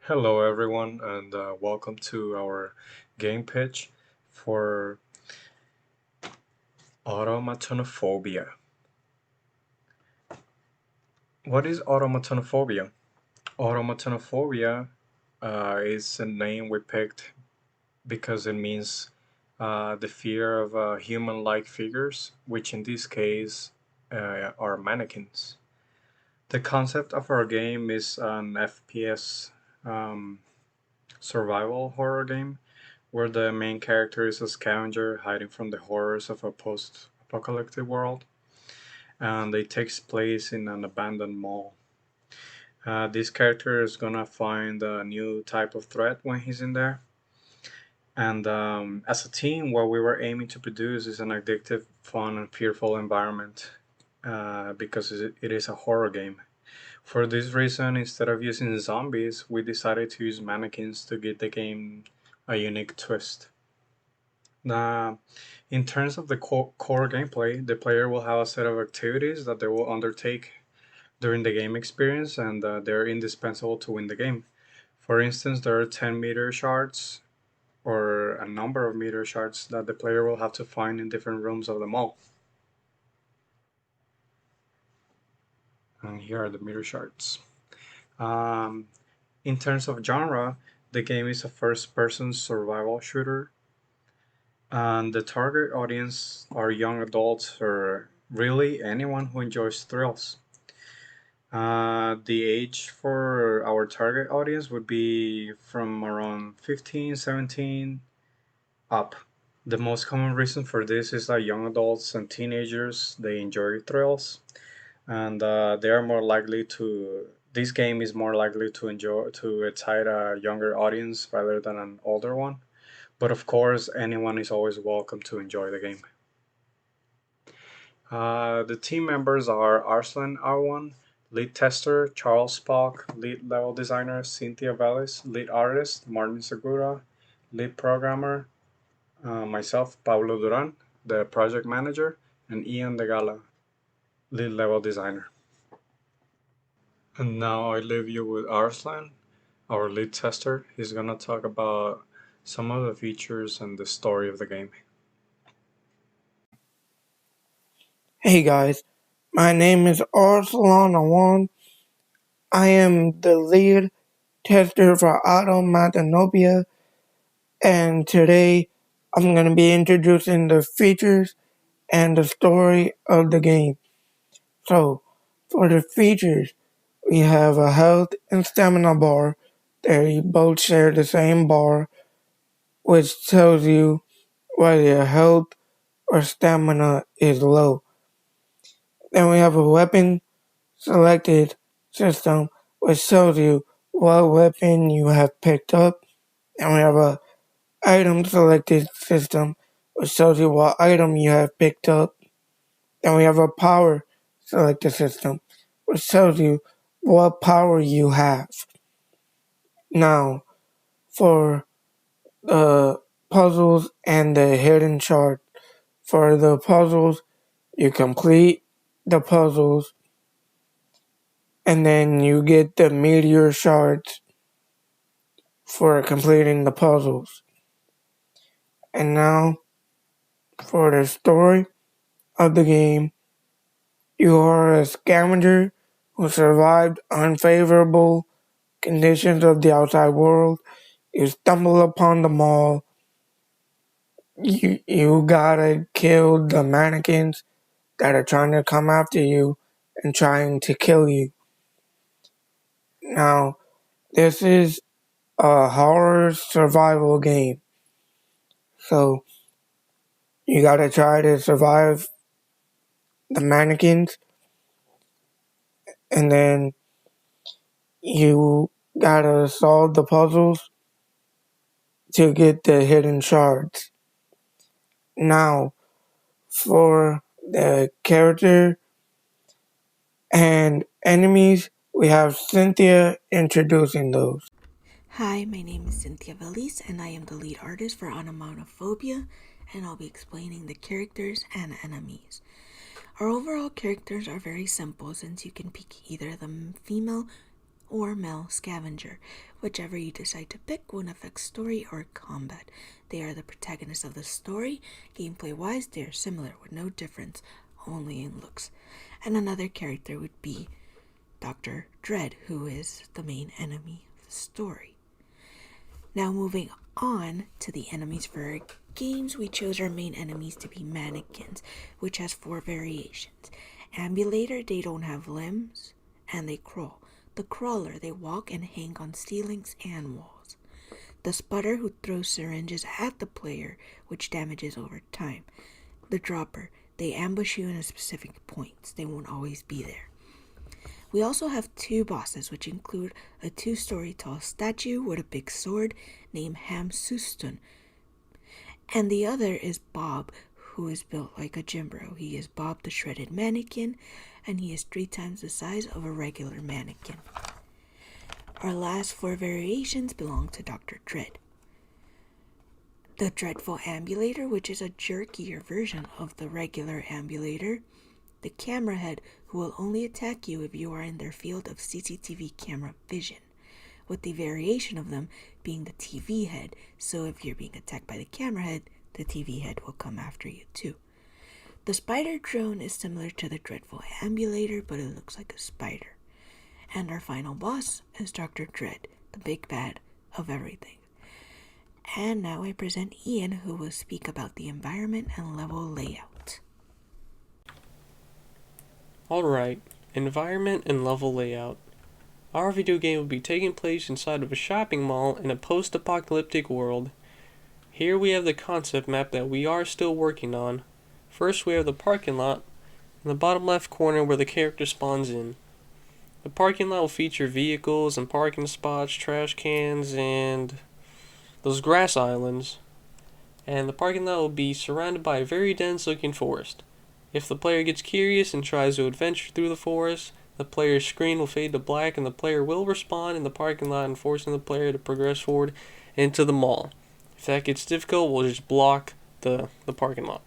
Hello, everyone, and welcome to our game pitch for automatonophobia. What is automatonophobia? Automatonophobia is a name we picked because it means the fear of human like figures, which in this case are mannequins. The concept of our game is an FPS um, survival horror game where the main character is a scavenger hiding from the horrors of a post apocalyptic world, and it takes place in an abandoned mall. This character is gonna find a new type of threat when he's in there. And as a team, what we were aiming to produce is an addictive, fun, and fearful environment because it is a horror game. For this reason, instead of using zombies, we decided to use mannequins to give the game a unique twist. Now, in terms of the core gameplay, the player will have a set of activities that they will undertake during the game experience, and they're indispensable to win the game. For instance, there are 10 meter shards, or a number of meter shards that the player will have to find in different rooms of the mall. And here are the meter shards. Um, in terms of genre, the game is a first person survival shooter, and the target audience are young adults or really anyone who enjoys thrills. The age for our target audience would be from around 15, 17 up. The most common reason for this is that young adults and teenagers they enjoy thrills, and they are more likely to. This game is more likely to excite a younger audience rather than an older one. But of course, anyone is always welcome to enjoy the game. The team members are Arslan Awan, lead tester Charles Palke, lead level designer Cynthia Velis, lead artist Martin Segura, lead programmer myself Pablo Duran, the project manager, and Ian Degala, lead level designer. And now I leave you with Arslan, our lead tester. He's gonna talk about some of the features and the story of the game. Hey guys, my name is Arslan Awan. I am the lead tester for Automatonopia, and today I'm going to be introducing the features and the story of the game. So, for the features, we have a health and stamina bar. They both share the same bar, which tells you whether your health or stamina is low. Then we have a weapon selected system, which shows you what weapon you have picked up. And we have a item selected system, which shows you what item you have picked up. And we have a power selected system, which shows you what power you have. Now, for the puzzles and the hidden chart. For the puzzles, you complete the puzzles and then you get the meteor shards for completing the puzzles. And now, for the story of the game, you are a scavenger who survived unfavorable conditions of the outside world. You stumble upon the mall. You gotta kill the mannequins that are trying to come after you and trying to kill you. Now, this is a horror survival game. So, you gotta try to survive the mannequins, and then you gotta solve the puzzles to get the hidden shards. Now, for the character and enemies, we have Cynthia introducing those. Hi, my name is Cynthia Velis, and I am the lead artist for Onomatophobia, and I'll be explaining the characters and enemies. Our overall characters are very simple since you can pick either the female or male scavenger. Whichever you decide to pick won't affect story or combat. They are the protagonists of the story. Gameplay wise, they are similar with no difference, only in looks. And another character would be Dr. Dread, who is the main enemy of the story. Now moving on to the enemies for our games, we chose our main enemies to be mannequins, which has 4 variations. Ambulator, they don't have limbs, and they crawl. The crawler, they walk and hang on ceilings and walls. The sputter, who throws syringes at the player, which damages over time. The dropper, they ambush you in a specific points. They won't always be there. We also have 2 bosses, which include a 2-story tall statue with a big sword named Hamsuston, and the other is Bob, who is built like a Jimbro. He is Bob the Shredded Mannequin, and he is 3 times the size of a regular mannequin. Our last 4 variations belong to Dr. Dread. The Dreadful Ambulator, which is a jerkier version of the regular ambulator. The camera head, who will only attack you if you are in their field of CCTV camera vision, with the variation of them being the TV head, so if you're being attacked by the camera head, the TV head will come after you too. The spider drone is similar to the Dreadful Ambulator, but it looks like a spider. And our final boss is Dr. Dread, the big bad of everything. And now I present Ian, who will speak about the environment and level layout. Alright, environment and level layout. Our video game will be taking place inside of a shopping mall in a post-apocalyptic world. Here we have the concept map that we are still working on. First we have the parking lot in the bottom left corner where the character spawns in. The parking lot will feature vehicles and parking spots, trash cans, and those grass islands. And the parking lot will be surrounded by a very dense looking forest. If the player gets curious and tries to adventure through the forest, the player's screen will fade to black and the player will respawn in the parking lot and forcing the player to progress forward into the mall. If that gets difficult, we'll just block the parking lot.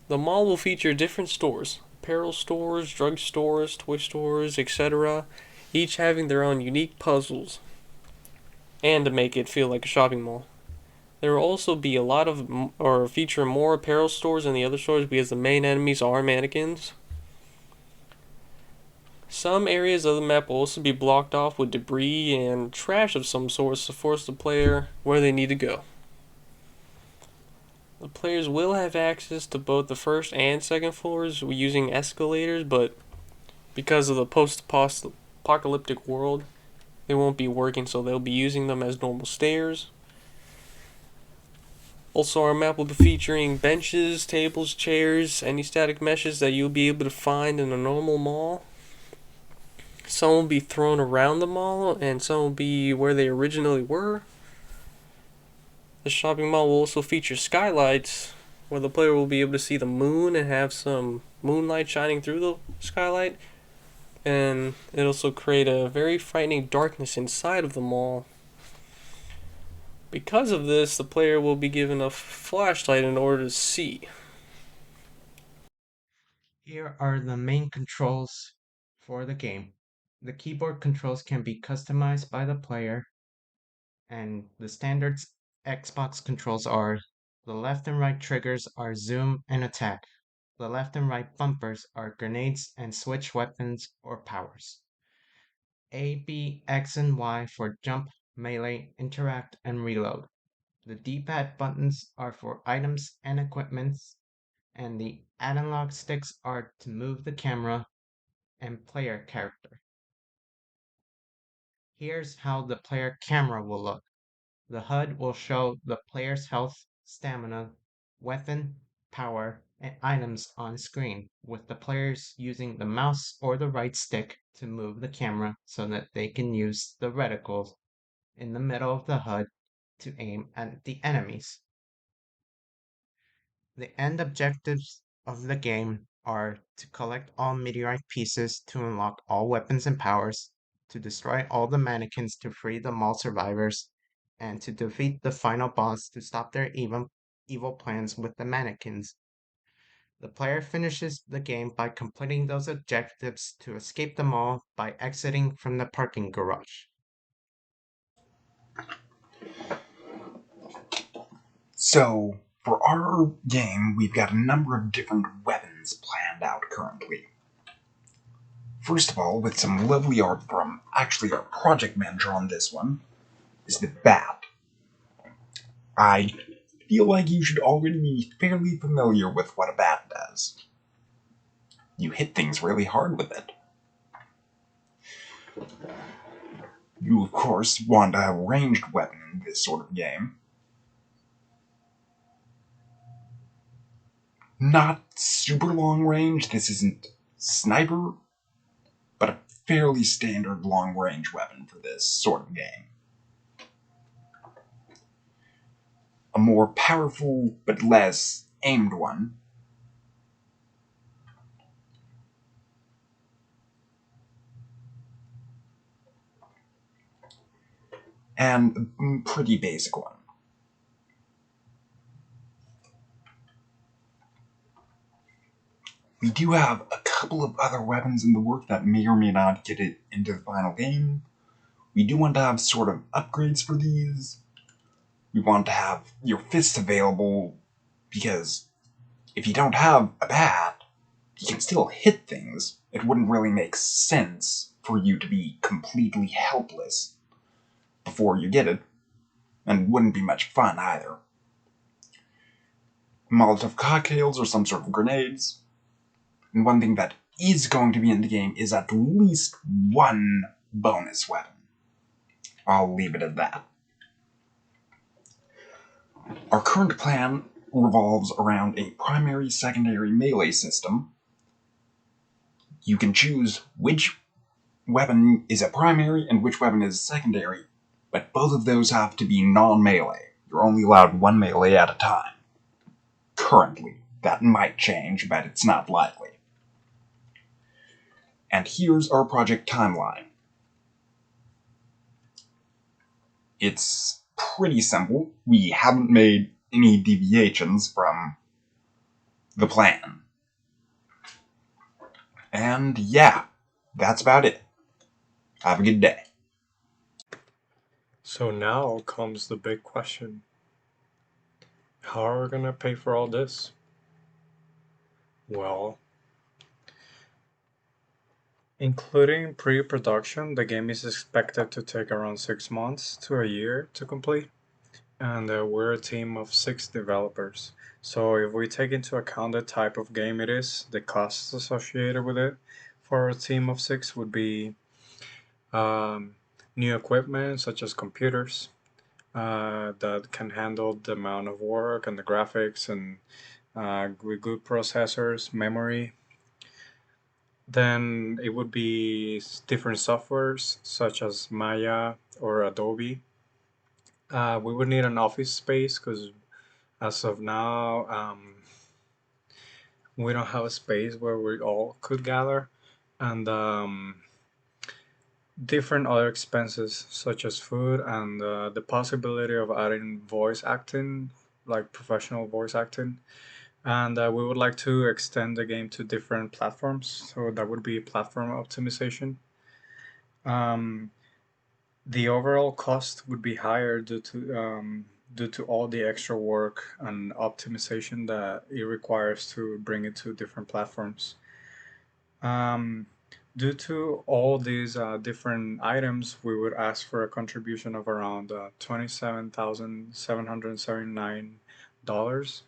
The mall will feature different stores, apparel stores, drug stores, toy stores, etc., each having their own unique puzzles, and to make it feel like a shopping mall. There will also be a lot of, or feature more apparel stores than the other stores because the main enemies are mannequins. Some areas of the map will also be blocked off with debris and trash of some sort to force the player where they need to go. The players will have access to both the first and second floors using escalators, but because of the post-apocalyptic world, they won't be working, so they'll be using them as normal stairs. Also, our map will be featuring benches, tables, chairs, any static meshes that you'll be able to find in a normal mall. Some will be thrown around the mall, and some will be where they originally were. The shopping mall will also feature skylights, where the player will be able to see the moon and have some moonlight shining through the skylight. And it'll also create a very frightening darkness inside of the mall. Because of this, the player will be given a flashlight in order to see. Here are the main controls for the game. The keyboard controls can be customized by the player, and the standard Xbox controls are the left and right triggers are zoom and attack. The left and right bumpers are grenades and switch weapons or powers. A, B, X, and Y for jump, melee, interact, and reload. The D-pad buttons are for items and equipments, and the analog sticks are to move the camera and player character. Here's how the player camera will look. The HUD will show the player's health, stamina, weapon, power, and items on screen, with the players using the mouse or the right stick to move the camera so that they can use the reticle in the middle of the HUD to aim at the enemies. The end objectives of the game are to collect all meteorite pieces to unlock all weapons and powers, to destroy all the mannequins to free the mall survivors, and to defeat the final boss to stop their evil plans with the mannequins. The player finishes the game by completing those objectives to escape the mall by exiting from the parking garage. So, for our game, we've got a number of different weapons planned out currently. First of all, with some lovely art from actually our project manager on this one, is the bat. I feel like you should already be fairly familiar with what a bat does. You hit things really hard with it. You, of course, want a ranged weapon in this sort of game. Not super long range, this isn't sniper, but a fairly standard long range weapon for this sort of game. A more powerful but less aimed one. And a pretty basic one. We do have a couple of other weapons in the work that may or may not get it into the final game. We do want to have sort of upgrades for these. We want to have your fists available because if you don't have a bat, you can still hit things. It wouldn't really make sense for you to be completely helpless before you get it, and wouldn't be much fun either. Molotov cocktails or some sort of grenades. And one thing that is going to be in the game is at least one bonus weapon. I'll leave it at that. Our current plan revolves around a primary-secondary melee system. You can choose which weapon is a primary and which weapon is secondary, but both of those have to be non-melee. You're only allowed one melee at a time. Currently. That might change, but it's not likely. And here's our project timeline. It's pretty simple. We haven't made any deviations from the plan. And yeah, that's about it. Have a good day. So now comes the big question. How are we gonna pay for all this? Well, including pre-production, the game is expected to take around 6 months to a year to complete. And we're a team of 6 developers. So if we take into account the type of game it is, the costs associated with it for a team of 6 would be new equipment such as computers that can handle the amount of work and the graphics and with good processors, memory. Then it would be different softwares such as Maya or Adobe. We would need an office space because as of now, we don't have a space where we all could gather, and different other expenses such as food and the possibility of adding voice acting, like professional voice acting. And we would like to extend the game to different platforms, so that would be platform optimization. Um, the overall cost would be higher due to all the extra work and optimization that it requires to bring it to different platforms. Um, Due to all these different items, we would ask for a contribution of around $27,779.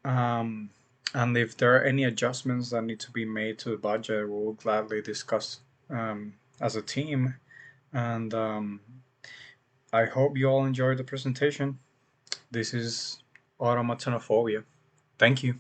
Um, and if there are any adjustments that need to be made to the budget, we will gladly discuss as a team. And I hope you all enjoyed the presentation. This is Automatonophobia. Thank you.